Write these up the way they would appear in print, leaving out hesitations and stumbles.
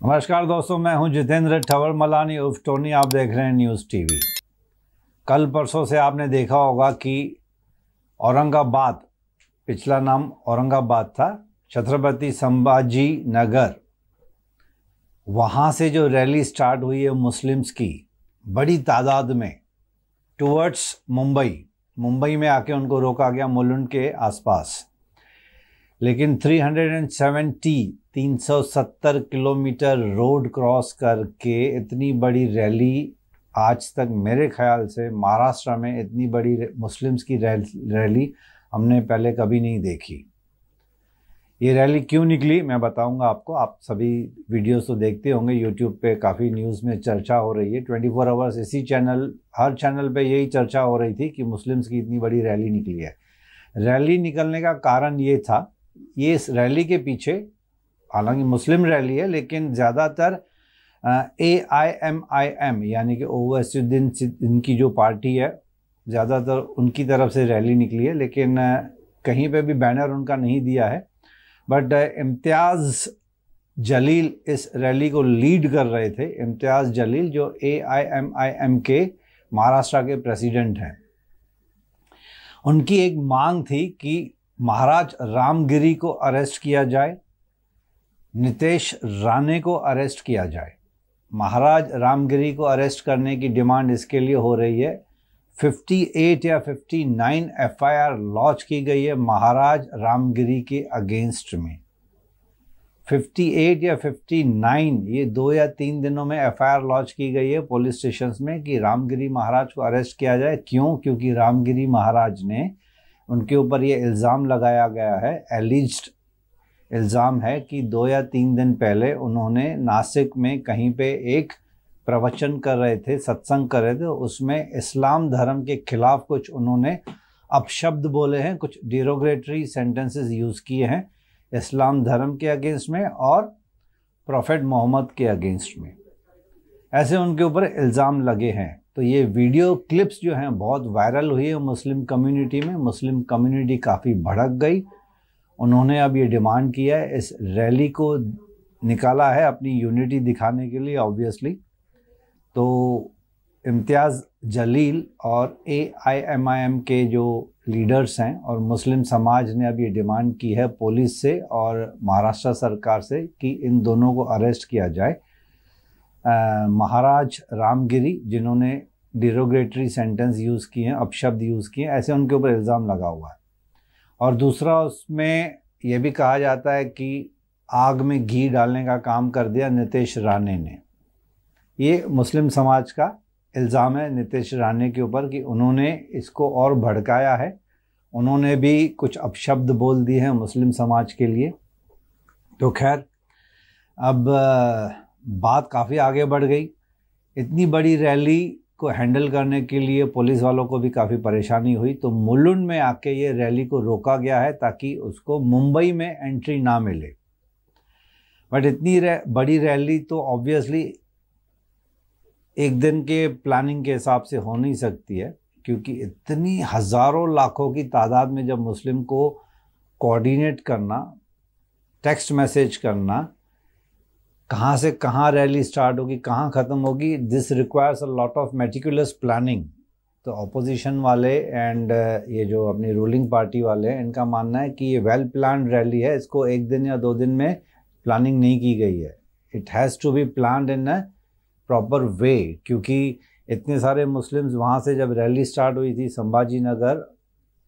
नमस्कार दोस्तों, मैं हूं जितेंद्र ठवर मलानी उर्फ टोनी। आप देख रहे हैं न्यूज़ टीवी। कल परसों से आपने देखा होगा कि औरंगाबाद, पिछला नाम औरंगाबाद था, छत्रपति संभाजी नगर, वहाँ से जो रैली स्टार्ट हुई है मुस्लिम्स की बड़ी तादाद में टुवर्ड्स मुंबई में आके उनको रोका गया मुलुंड के आसपास। लेकिन 370 किलोमीटर रोड क्रॉस करके इतनी बड़ी रैली आज तक मेरे ख्याल से महाराष्ट्र में इतनी बड़ी मुस्लिम्स की रैली हमने पहले कभी नहीं देखी। ये रैली क्यों निकली मैं बताऊंगा आपको। आप सभी वीडियोस तो देखते होंगे, यूट्यूब पे काफ़ी न्यूज़ में चर्चा हो रही है। 24 आवर्स इसी हर चैनल पे यही चर्चा हो रही थी कि मुस्लिम्स की इतनी बड़ी रैली निकली है। रैली निकलने का कारण ये था, ये इस रैली के पीछे, हालांकि मुस्लिम रैली है लेकिन ज़्यादातर AIMIM यानी कि ओवैसीउद्दीन इनकी जो पार्टी है, ज़्यादातर उनकी तरफ से रैली निकली है। लेकिन कहीं पे भी बैनर उनका नहीं दिया है। बट इम्तियाज़ जलील इस रैली को लीड कर रहे थे। इम्तियाज़ जलील जो AIMIM के महाराष्ट्र के प्रेसिडेंट हैं, उनकी एक मांग थी कि महाराज रामगिरी को अरेस्ट किया जाए, नितेश राणे को अरेस्ट किया जाए। महाराज रामगिरी को अरेस्ट करने की डिमांड इसके लिए हो रही है। 58 या 59 FIR लॉन्च की गई है महाराज रामगिरी के अगेंस्ट में। 58 या 59 ये 2 या 3 दिनों में FIR लॉन्च की गई है पुलिस स्टेशंस में कि रामगिरी महाराज को अरेस्ट किया जाए। क्यों? क्योंकि रामगिरी महाराज ने, उनके ऊपर ये इल्ज़ाम लगाया गया है, एलिज्ड इल्ज़ाम है कि 2 या 3 दिन पहले उन्होंने नासिक में कहीं पे एक प्रवचन कर रहे थे, सत्संग कर रहे थे, उसमें इस्लाम धर्म के खिलाफ कुछ उन्होंने अपशब्द बोले हैं, कुछ डिरोगेटरी सेंटेंसेस यूज़ किए हैं इस्लाम धर्म के अगेंस्ट में और प्रोफेट मोहम्मद के अगेंस्ट में। ऐसे उनके ऊपर इल्ज़ाम लगे हैं। तो ये वीडियो क्लिप्स जो हैं बहुत वायरल हुई है मुस्लिम कम्युनिटी में। मुस्लिम कम्युनिटी काफ़ी भड़क गई। उन्होंने अब ये डिमांड किया है, इस रैली को निकाला है अपनी यूनिटी दिखाने के लिए ऑब्वियसली। तो इम्तियाज़ जलील और AIMIM के जो लीडर्स हैं और मुस्लिम समाज ने अब ये डिमांड की है पुलिस से और महाराष्ट्र सरकार से कि इन दोनों को अरेस्ट किया जाए। महाराज रामगिरी जिन्होंने डिरोगेटरी सेंटेंस यूज़ किए हैं, अपशब्द यूज़ किए हैं, ऐसे उनके ऊपर इल्ज़ाम लगा हुआ है। और दूसरा, उसमें यह भी कहा जाता है कि आग में घी डालने का काम कर दिया नितेश राणे ने। ये मुस्लिम समाज का इल्ज़ाम है नितेश राणे के ऊपर कि उन्होंने इसको और भड़काया है। उन्होंने भी कुछ अपशब्द बोल दिए हैं मुस्लिम समाज के लिए। तो खैर, अब बात काफ़ी आगे बढ़ गई। इतनी बड़ी रैली को हैंडल करने के लिए पुलिस वालों को भी काफ़ी परेशानी हुई। तो मुलुंड में आके ये रैली को रोका गया है ताकि उसको मुंबई में एंट्री ना मिले। बट इतनी बड़ी रैली तो ऑब्वियसली एक दिन के प्लानिंग के हिसाब से हो नहीं सकती है, क्योंकि इतनी हज़ारों लाखों की तादाद में जब मुस्लिम को कोऑर्डिनेट करना, टेक्स्ट मैसेज करना, कहाँ से कहाँ रैली स्टार्ट होगी, कहाँ ख़त्म होगी, this requires a lot of meticulous planning. तो अपोजिशन वाले एंड ये जो अपनी रूलिंग पार्टी वाले हैं, इनका मानना है कि ये वेल प्लान्ड रैली है, इसको 1 दिन या 2 दिन में प्लानिंग नहीं की गई है। It has to be planned in a proper way, क्योंकि इतने सारे मुस्लिम्स वहाँ से जब रैली स्टार्ट हुई थी संभाजी नगर,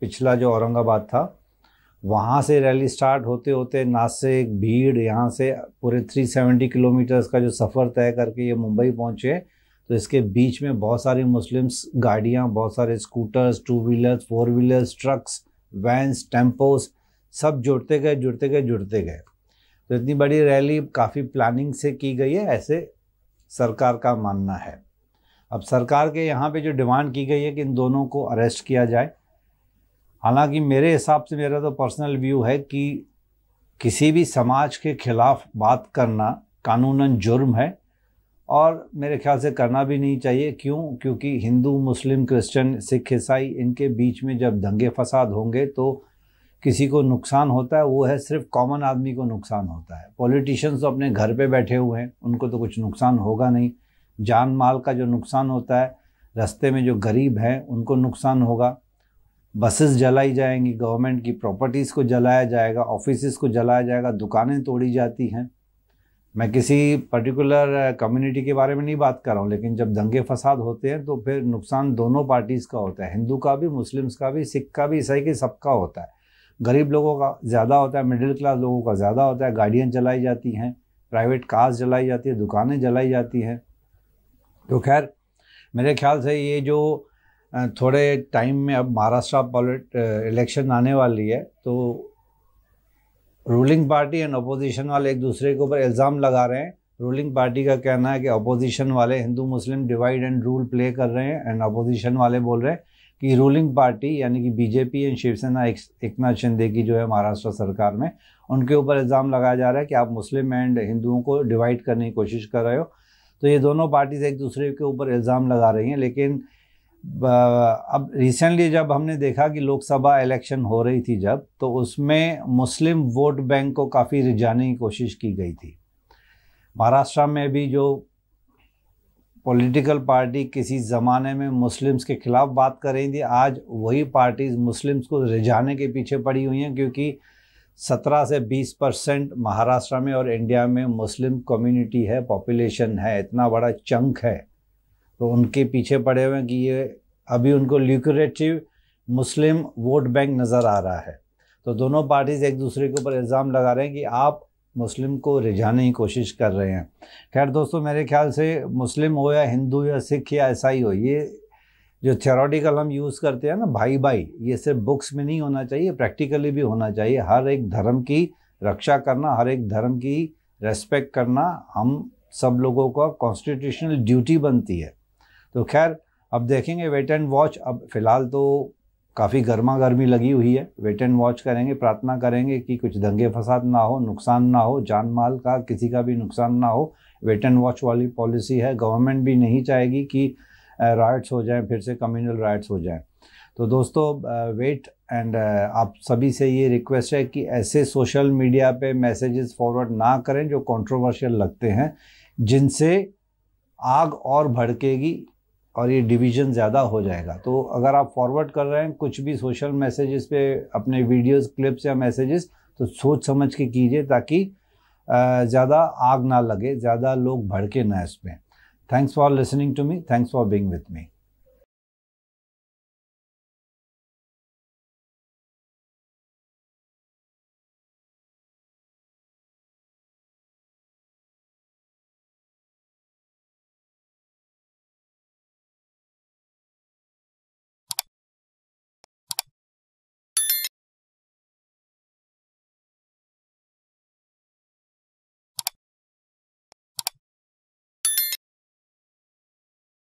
पिछला जो औरंगाबाद था, वहाँ से रैली स्टार्ट होते होते नासिक, भीड़, यहाँ से पूरे 370 किलोमीटर्स का जो सफ़र तय करके ये मुंबई पहुँचे। तो इसके बीच में बहुत सारी मुस्लिम्स गाड़ियाँ, बहुत सारे scooters, 2 wheelers, 4 wheelers, trucks, vans, tempos, सब जुड़ते गए। तो इतनी बड़ी रैली काफ़ी प्लानिंग से की गई है, ऐसे सरकार का मानना है। अब सरकार के यहाँ पे जो डिमांड की गई है कि इन दोनों को अरेस्ट किया जाए, हालांकि मेरे हिसाब से, मेरा तो पर्सनल व्यू है कि किसी भी समाज के खिलाफ बात करना कानूनन जुर्म है और मेरे ख्याल से करना भी नहीं चाहिए। क्यों? क्योंकि हिंदू, मुस्लिम, क्रिश्चियन, सिख, ईसाई, इनके बीच में जब दंगे फसाद होंगे तो किसी को नुकसान होता है वो है सिर्फ कॉमन आदमी को नुकसान होता है। पॉलिटिशियंस तो अपने घर पे बैठे हुए हैं, उनको तो कुछ नुकसान होगा नहीं। जान माल का जो नुकसान होता है, रास्ते में जो गरीब हैं उनको नुकसान होगा। बसेस जलाई जाएंगी, गवर्नमेंट की प्रॉपर्टीज़ को जलाया जाएगा, ऑफिसेस को जलाया जाएगा, दुकानें तोड़ी जाती हैं। मैं किसी पर्टिकुलर कम्युनिटी के बारे में नहीं बात कर रहा हूँ, लेकिन जब दंगे फसाद होते हैं तो फिर नुकसान दोनों पार्टीज़ का होता है, हिंदू का भी, मुस्लिम्स का भी, सिख का भी, ईसाई का, सबका होता है। गरीब लोगों का ज़्यादा होता है, मिडिल क्लास लोगों का ज़्यादा होता है। गाड़ियाँ जलाई जाती हैं, प्राइवेट कार्स जलाई जाती है, दुकानें जलाई जाती हैं। तो खैर मेरे ख्याल से ये जो थोड़े टाइम में अब महाराष्ट्र इलेक्शन आने वाली है, तो रूलिंग पार्टी एंड अपोजिशन वाले एक दूसरे के ऊपर इल्ज़ाम लगा रहे हैं। रूलिंग पार्टी का कहना है कि अपोजिशन वाले हिंदू मुस्लिम डिवाइड एंड रूल प्ले कर रहे हैं, एंड अपोजिशन वाले बोल रहे हैं कि रूलिंग पार्टी यानी कि बीजेपी एंड शिवसेना एकनाथ शिंदे की जो है महाराष्ट्र सरकार में, उनके ऊपर इल्ज़ाम लगाया जा रहा है कि आप मुस्लिम एंड हिंदुओं को डिवाइड करने की कोशिश कर रहे हो। तो ये दोनों पार्टीज एक दूसरे के ऊपर इल्ज़ाम लगा रही हैं। लेकिन अब रिसेंटली जब हमने देखा कि लोकसभा इलेक्शन हो रही थी जब, तो उसमें मुस्लिम वोट बैंक को काफ़ी रिझाने की कोशिश की गई थी। महाराष्ट्र में भी जो पॉलिटिकल पार्टी किसी ज़माने में मुस्लिम्स के ख़िलाफ़ बात कर रही थी, आज वही पार्टीज़ मुस्लिम्स को रिझाने के पीछे पड़ी हुई हैं, क्योंकि 17 से 20% महाराष्ट्र में और इंडिया में मुस्लिम कम्युनिटी है, पॉपुलेशन है, इतना बड़ा चंक है। तो उनके पीछे पड़े हुए हैं कि ये अभी उनको ल्यूक्रेटिव मुस्लिम वोट बैंक नज़र आ रहा है। तो दोनों पार्टीज़ एक दूसरे के ऊपर इल्ज़ाम लगा रहे हैं कि आप मुस्लिम को रिझाने की कोशिश कर रहे हैं। खैर दोस्तों, मेरे ख्याल से मुस्लिम हो या हिंदू या सिख या ईसाई हो, ये जो थ्योरेटिकल हम यूज़ करते हैं ना भाई भाई, ये सिर्फ बुक्स में नहीं होना चाहिए, प्रैक्टिकली भी होना चाहिए। हर एक धर्म की रक्षा करना, हर एक धर्म की रेस्पेक्ट करना हम सब लोगों का कॉन्स्टिट्यूशनल ड्यूटी बनती है। तो खैर अब देखेंगे, वेट एंड वॉच। अब फ़िलहाल तो काफ़ी गर्मा गर्मी लगी हुई है, वेट एंड वॉच करेंगे, प्रार्थना करेंगे कि कुछ दंगे फसाद ना हो, नुकसान ना हो, जान माल का किसी का भी नुकसान ना हो। वेट एंड वॉच वाली पॉलिसी है, गवर्नमेंट भी नहीं चाहेगी कि राइट्स हो जाएं, फिर से कम्युनल राइट्स हो जाएं। तो दोस्तों वेट एंड आप सभी से ये रिक्वेस्ट है कि ऐसे सोशल मीडिया पे मैसेजेस फॉरवर्ड ना करें जो कंट्रोवर्शियल लगते हैं, जिनसे आग और भड़केगी और ये डिवीज़न ज़्यादा हो जाएगा। तो अगर आप फॉरवर्ड कर रहे हैं कुछ भी सोशल मैसेजेस पे अपने वीडियोस, क्लिप्स या मैसेजेस, तो सोच समझ के कीजिए, ताकि ज़्यादा आग ना लगे, ज़्यादा लोग भड़के ना इसमें। Thanks for listening to me. Thanks for being with me.